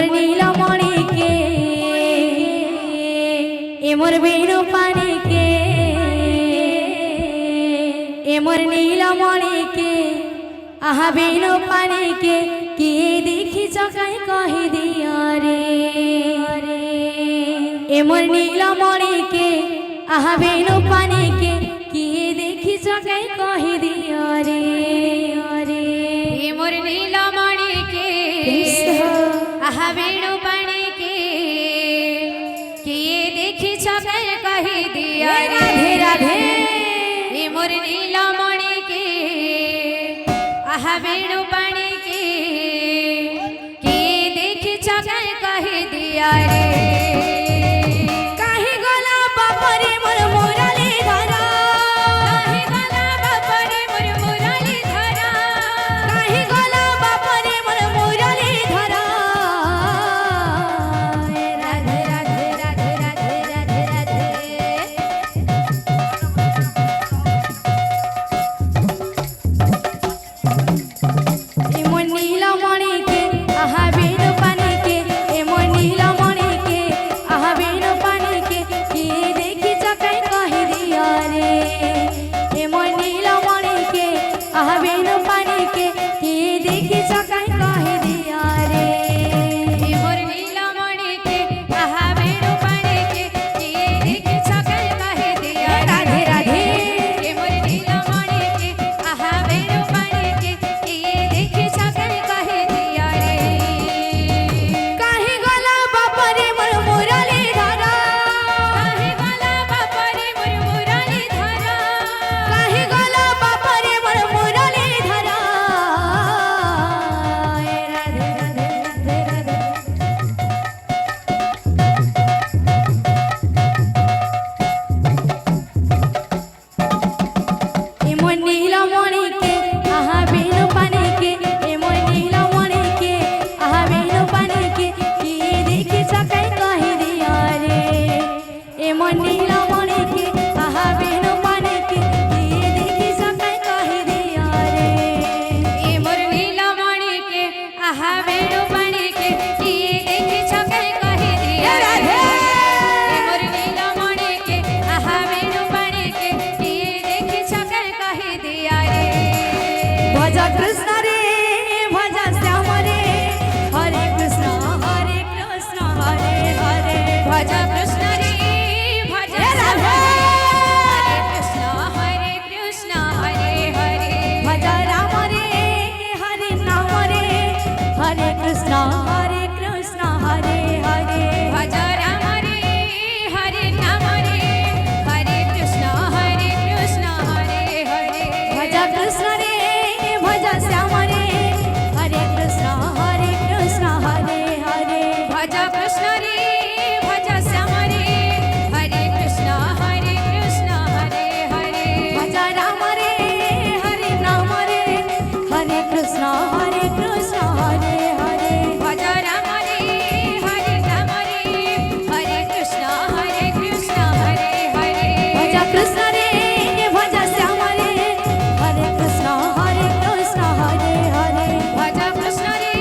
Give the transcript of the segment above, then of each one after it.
मोर नीलमणि के ए मोर बेणु पानी के ए मोर नीलमणि के आहा बेणु पानी के किए देखी चकाई कही दिया रे ए मोर नीलमणि के आहा बेणु पानी के किए देखी चकाई कही दिया रे ए मोर नीलमणि के आहा बेणु पानी के किए देखी चकाई कही दिया रे राधे राधे ए मोर नीलमणि के आहा बेणु पानी के किए देखी चकाई कही दिया रे भजा कृष्ण रे भजा श्याम रे हरे कृष्ण हरे हरे भजा कृष्ण रे भजा राधे हरे कृष्ण हरे हरे भजा राम रे हरे नाम रे हरे कृष्ण हरे हरे भजा राम रे हरे नाम रे हरे कृष्ण हरे हरे भजा कृष्ण रे भजा श्याम रे हरे कृष्ण हरे भजा कृष्ण रे भजा श्याम रे हरे कृष्ण हरे भजा राम रे हरे नाम रे हरे कृष्ण हरे हरे भजा राम रे हरे नाम रे हरे कृष्ण हरे भजा कृष्ण रे भजा श्याम रे हरे कृष्ण हरे भजा कृष्ण रे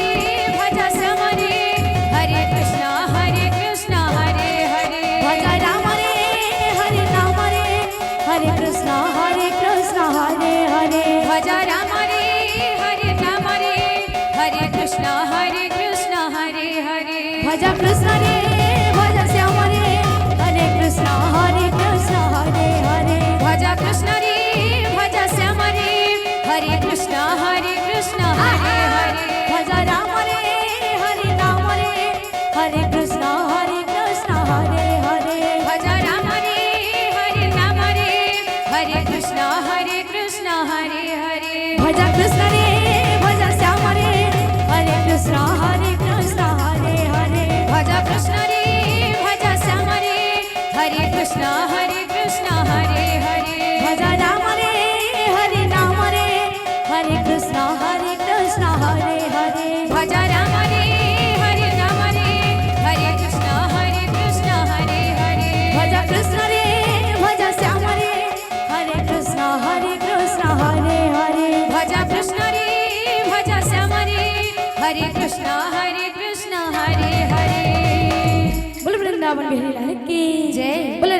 भजा श्याम रे हरे कृष्ण हरे भजा राम रे हरे नाम रे हरे कृष्ण हरे भजा राम रे हरे नाम रे हरे कृष्ण हरे भजा कृष्ण रे भजा श्याम रे हरे कृष्ण हरे भजा कृष्ण रे भजा श्याम रे हरे कृष्ण हरे भजा राम रे हरे नाम रे हरे कृष्ण हरे भजा राम रे हरे नाम रे हरे कृष्ण हरे भजा कृष्ण रे भजा श्याम रे हरे कृष्ण हरे भजा कृष्ण रे भजा श्याम रे हरे कृष्ण हरे भजा राम रे हरे नाम रे हरे कृष्ण हरे भजा राम रे हरे नाम रे हरे कृष्ण हरे भजा कृष्ण रे भजा श्याम रे हरे कृष्ण हरे भजा कृष्ण रे भजा श्याम रे हरे कृष्ण हरे वृंदावन बिहारी लाल की जय। बोलो